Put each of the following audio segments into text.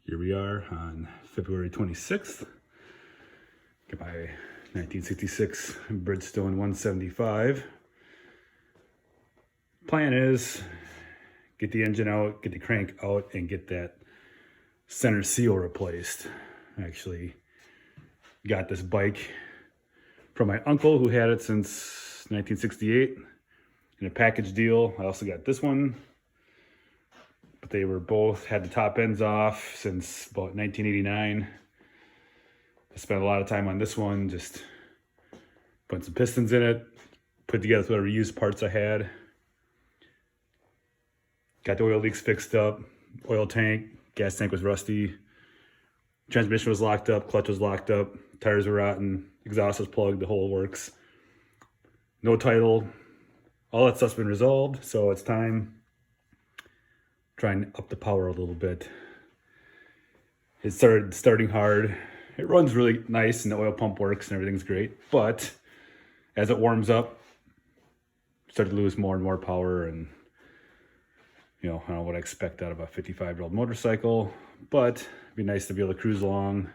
Here we are on February 26th. Got my 1966 Bridgestone 175. Plan is get the engine out, get the crank out, and get that center seal replaced. I actually got this bike from my uncle who had it since 1968 in a package deal. I also got this one, but they were both had the top ends off since about 1989. I spent a lot of time on this one, just putting some pistons in it, put together whatever used parts I had. Got the oil leaks fixed up, oil tank, gas tank was rusty, transmission was locked up, clutch was locked up, tires were rotten, exhaust was plugged, the whole works. No title, all that stuff's been resolved, so it's time trying up the power a little bit. It started starting hard. It runs really nice and the oil pump works and everything's great, but as it warms up, started to lose more and more power, and you know, I don't know what I expect out of a 55-year-old motorcycle, but it'd be nice to be able to cruise along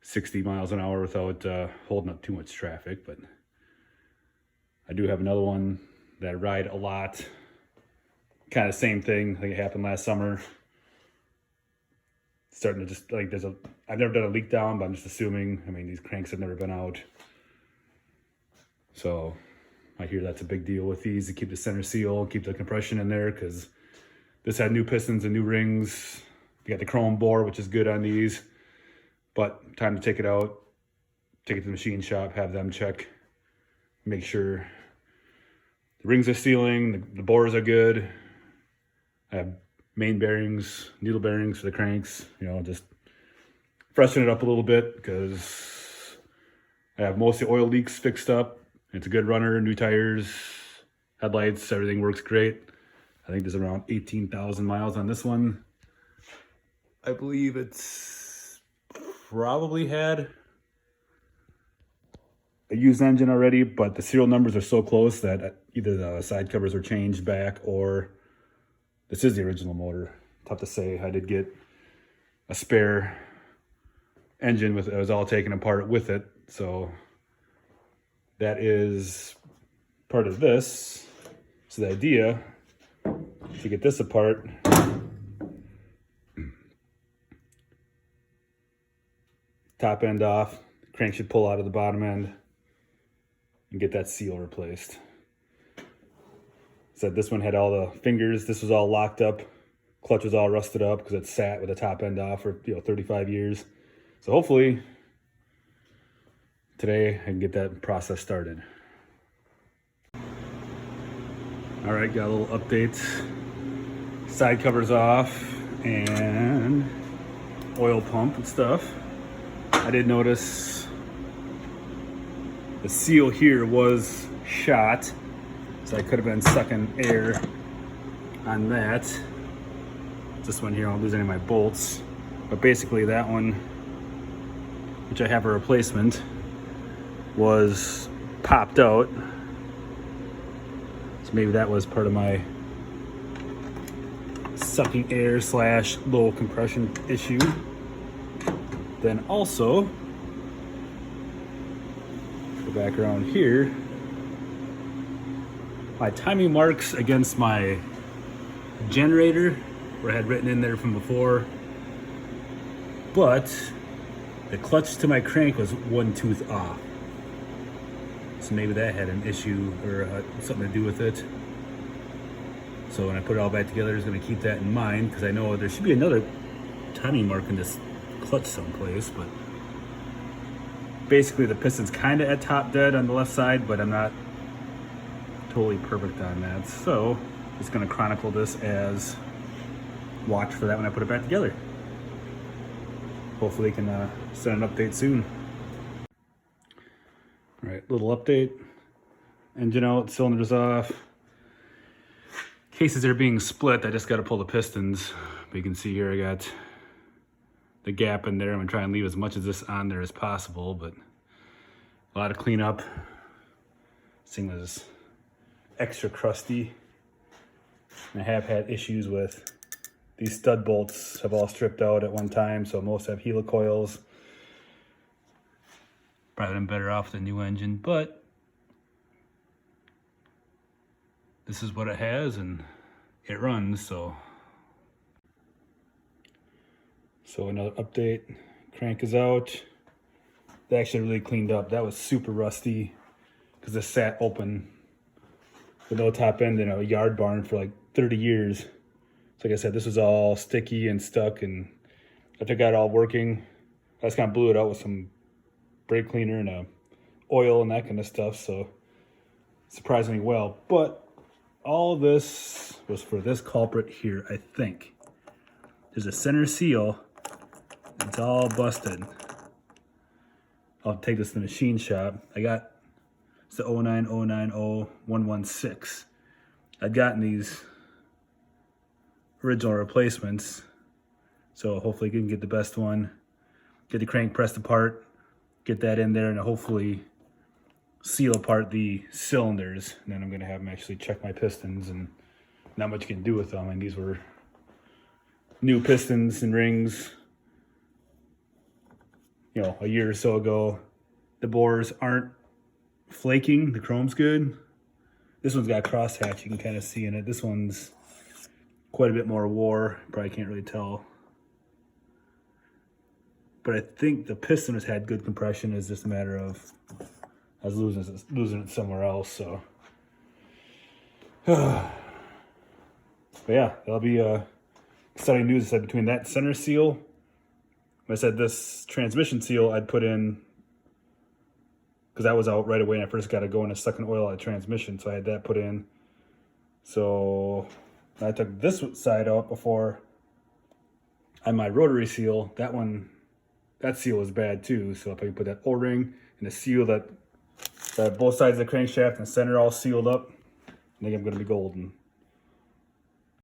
60 miles an hour without holding up too much traffic. But I do have another one that I ride a lot. Kind of same thing. I think it happened last summer. Starting to just like I've never done a leak down, but I'm just assuming. I mean, these cranks have never been out, so I hear that's a big deal with these to keep the center seal, keep the compression in there, because this had new pistons and new rings. You got the chrome bore, which is good on these, but time to take it out, take it to the machine shop, have them check, make sure the rings are sealing, the bores are good. I have main bearings, needle bearings for the cranks, you know, just freshen it up a little bit because I have most of the oil leaks fixed up. It's a good runner, new tires, headlights, everything works great. I think there's around 18,000 miles on this one. I believe it's probably had a used engine already, but the serial numbers are so close that either the side covers were changed back or this is the original motor. Tough to say. I did get a spare engine with it. It was all taken apart with it, so that is part of this. So the idea to get this apart, top end off, the crank should pull out of the bottom end and get that seal replaced. So this one had all the fingers. This was all locked up. Clutch was all rusted up because it sat with the top end off for 35 years. So hopefully today I can get that process started. All right, got a little update. Side covers off and oil pump and stuff. I did notice the seal here was shot, so I could have been sucking air on that. This one here, I don't lose any of my bolts, but basically that one, which I have a replacement, was popped out. So maybe that was part of my sucking air / low compression issue. Then also, go back around here, my timing marks against my generator where I had written in there from before, but the clutch to my crank was one tooth off. So maybe that had an issue or something to do with it. So when I put it all back together, I was going to keep that in mind because I know there should be another timing mark in this clutch someplace, but basically the piston's kind of at top dead on the left side, but I'm not totally perfect on that. So I'm just going to chronicle this as watch for that when I put it back together. Hopefully can send an update soon. All right, little update. Engine out, cylinders off. Cases are being split. I just got to pull the pistons. But you can see here I got the gap in there. I'm gonna try and leave as much of this on there as possible, but a lot of cleanup. This thing was extra crusty. And I have had issues with These stud bolts have all stripped out at one time, so most have helicoils. Probably been better off with a new engine, but this is what it has and it runs, so. So another update, crank is out. They actually really cleaned up. That was super rusty because it sat open with no top end in a yard barn for like 30 years. So like I said, this was all sticky and stuck, and after I got it all working, I just kind of blew it out with some brake cleaner and oil and that kind of stuff, so surprisingly well. But all of this was for this culprit here, I think. There's a center seal. It's all busted. I'll take this to the machine shop. It's the 09090-116. I'd gotten these original replacements, so hopefully I can get the best one, get the crank pressed apart, get that in there, and hopefully seal apart the cylinders. And then I'm going to have them actually check my pistons, and not much you can do with them. And these were new pistons and rings, you know, a year or so ago. The bores aren't flaking, the chrome's good. This one's got crosshatch, you can kind of see in it. This one's quite a bit more wore, probably can't really tell. But I think the piston has had good compression. It's just a matter of I was losing it somewhere else, so. But yeah, that'll be exciting news. I said between that center seal, I said this transmission seal I'd put in, because that was out right away when I first got it going, and sucking oil out of the transmission, so I had that put in. So I took this side out before. On my rotary seal, that seal was bad too, so if I can put that O-ring and a seal that both sides of the crankshaft and the center all sealed up, I think I'm going to be golden.